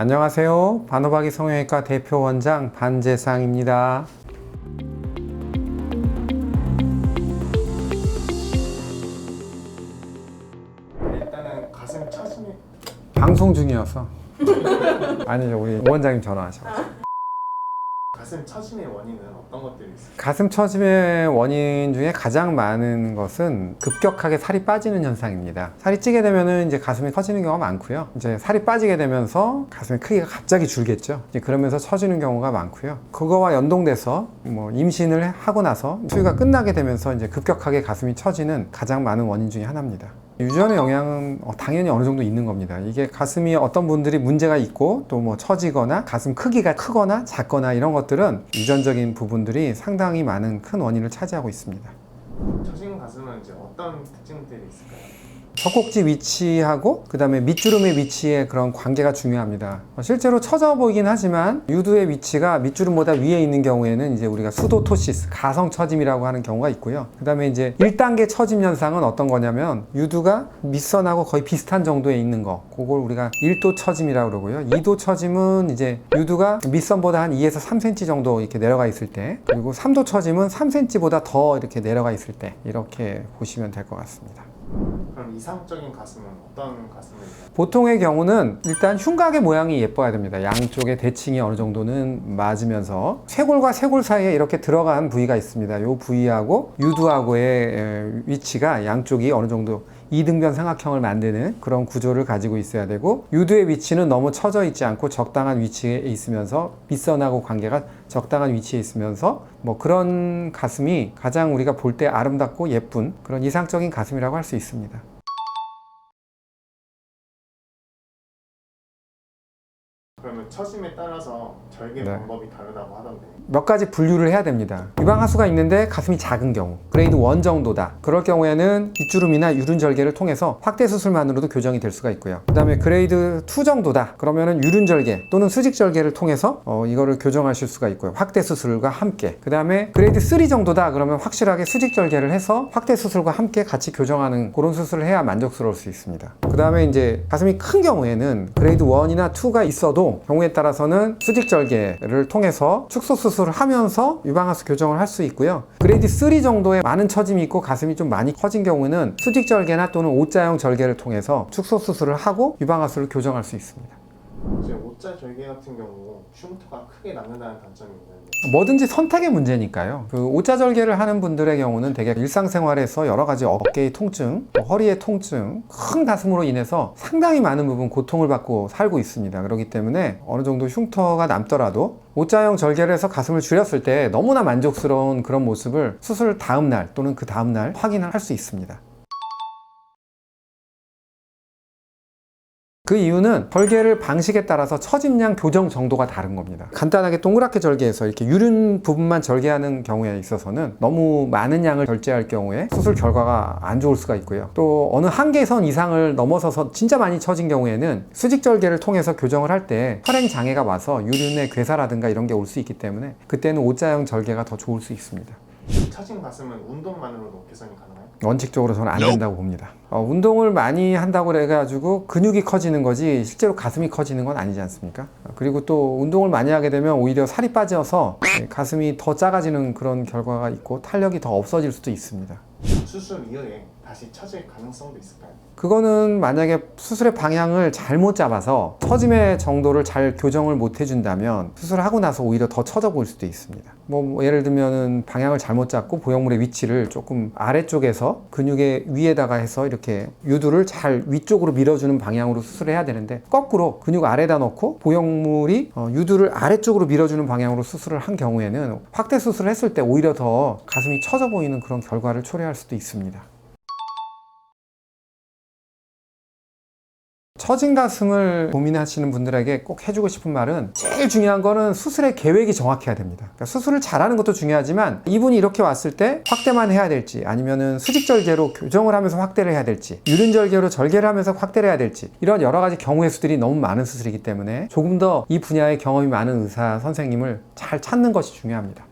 안녕하세요. 반호박이 성형외과 대표 원장 반재상입니다. 일단은 가슴 처짐이 방송 중이어서 아니죠, 우리 원장님 전화하셔서. 가슴 처짐의 원인은 어떤 것들이 있어요? 가슴 처짐의 원인 중에 가장 많은 것은 급격하게 살이 빠지는 현상입니다. 살이 찌게 되면은 이제 가슴이 커지는 경우가 많고요. 이제 살이 빠지게 되면서 가슴의 크기가 갑자기 줄겠죠. 이제 그러면서 처지는 경우가 많고요. 그거와 연동돼서 임신을 하고 나서 수유가 끝나게 되면서 이제 급격하게 가슴이 처지는 가장 많은 원인 중에 하나입니다. 유전의 영향은 당연히 어느 정도 있는 겁니다. 이게 가슴이 어떤 분들이 문제가 있고 또 처지거나 가슴 크기가 크거나 작거나 이런 것들은 유전적인 부분들이 상당히 많은 큰 원인을 차지하고 있습니다. 처진 가슴은 이제 어떤 특징들이 있을까요? 젖꼭지 위치하고 그 다음에 밑주름의 위치의 그런 관계가 중요합니다. 실제로 처져 보이긴 하지만 유두의 위치가 밑주름보다 위에 있는 경우에는 이제 우리가 수도토시스, 가성 처짐이라고 하는 경우가 있고요. 그 다음에 이제 1단계 처짐 현상은 어떤 거냐면 유두가 밑선하고 거의 비슷한 정도에 있는 거, 그걸 우리가 1도 처짐이라고 그러고요. 2도 처짐은 이제 유두가 밑선보다 한 2에서 3cm 정도 이렇게 내려가 있을 때, 그리고 3도 처짐은 3cm보다 더 이렇게 내려가 있을 때, 이렇게 보시면 될 것 같습니다. 그럼 이상적인 가슴은 어떤 가슴일까요? 보통의 경우는 일단 흉곽의 모양이 예뻐야 됩니다. 양쪽의 대칭이 어느 정도는 맞으면서 쇄골과 쇄골 사이에 이렇게 들어간 부위가 있습니다. 이 부위하고 유두하고의 위치가 양쪽이 어느 정도 이등변 삼각형을 만드는 그런 구조를 가지고 있어야 되고, 유두의 위치는 너무 처져 있지 않고 적당한 위치에 있으면서 밑선하고 관계가 적당한 위치에 있으면서 그런 가슴이 가장 우리가 볼 때 아름답고 예쁜 그런 이상적인 가슴이라고 할 수 있습니다. 그러면 처짐에 따라서 절개 네. 방법이 다르다고 하던데 몇 가지 분류를 해야 됩니다. 유방하수가 있는데 가슴이 작은 경우, 그레이드 1 정도다. 그럴 경우에는 빗주름이나 유륜 절개를 통해서 확대 수술만으로도 교정이 될 수가 있고요. 그 다음에 그레이드 2 정도다. 그러면은 유륜 절개 또는 수직 절개를 통해서 이거를 교정하실 수가 있고요. 확대 수술과 함께. 그 다음에 그레이드 3 정도다. 그러면 확실하게 수직 절개를 해서 확대 수술과 함께 같이 교정하는 그런 수술을 해야 만족스러울 수 있습니다. 그 다음에 이제 가슴이 큰 경우에는 그레이드 1이나 2가 있어도 경우에 따라서는 수직 절개를 통해서 축소 수술을 하면서 유방하수 교정을 할 수 있고요. 그레이드 3 정도의 많은 처짐이 있고 가슴이 좀 많이 커진 경우에는 수직 절개나 또는 O자형 절개를 통해서 축소 수술을 하고 유방하수를 교정할 수 있습니다. 이제 O자 절개 같은 경우 흉터가 크게 남는다는 단점이 있는데 뭐든지 선택의 문제니까요. 그 O자 절개를 하는 분들의 경우는 되게 일상생활에서 여러 가지 어깨의 통증, 허리의 통증, 큰 가슴으로 인해서 상당히 많은 부분 고통을 받고 살고 있습니다. 그렇기 때문에 어느 정도 흉터가 남더라도 O자형 절개를 해서 가슴을 줄였을 때 너무나 만족스러운 그런 모습을 수술 다음 날 또는 그 다음 날 확인을 할 수 있습니다. 그 이유는 절개를 방식에 따라서 처짐량 교정 정도가 다른 겁니다. 간단하게 동그랗게 절개해서 이렇게 유륜 부분만 절개하는 경우에 있어서는 너무 많은 양을 절제할 경우에 수술 결과가 안 좋을 수가 있고요. 또 어느 한계선 이상을 넘어서서 진짜 많이 처진 경우에는 수직 절개를 통해서 교정을 할 때 혈행 장애가 와서 유륜의 괴사라든가 이런 게 올 수 있기 때문에 그때는 O자형 절개가 더 좋을 수 있습니다. 처진 가슴은 운동만으로도 개선이 가능해요? 원칙적으로 저는 안 된다고 봅니다. 운동을 많이 한다고 해가지고 근육이 커지는 거지 실제로 가슴이 커지는 건 아니지 않습니까? 그리고 또 운동을 많이 하게 되면 오히려 살이 빠져서 가슴이 더 작아지는 그런 결과가 있고 탄력이 더 없어질 수도 있습니다. 수술 이후에 다시 처질 가능성도 있을까요? 그거는 만약에 수술의 방향을 잘못 잡아서 처짐의 정도를 잘 교정을 못 해준다면 수술을 하고 나서 오히려 더 처져 보일 수도 있습니다. 예를 들면은 방향을 잘못 잡고 보형물의 위치를 조금 아래쪽에서 근육의 위에다가 해서 이렇게 유두를 잘 위쪽으로 밀어주는 방향으로 수술을 해야 되는데 거꾸로 근육 아래다 놓고 보형물이 유두를 아래쪽으로 밀어주는 방향으로 수술을 한 경우에는 확대 수술을 했을 때 오히려 더 가슴이 처져 보이는 그런 결과를 초래할 수도 있습니다. 처진 가슴을 고민하시는 분들에게 꼭 해주고 싶은 말은 제일 중요한 거는 수술의 계획이 정확해야 됩니다. 그러니까 수술을 잘하는 것도 중요하지만 이분이 이렇게 왔을 때 확대만 해야 될지 아니면은 수직절개로 교정을 하면서 확대를 해야 될지 유륜절개로 절개를 하면서 확대를 해야 될지 이런 여러 가지 경우의 수들이 너무 많은 수술이기 때문에 조금 더 이 분야의 경험이 많은 의사 선생님을 잘 찾는 것이 중요합니다.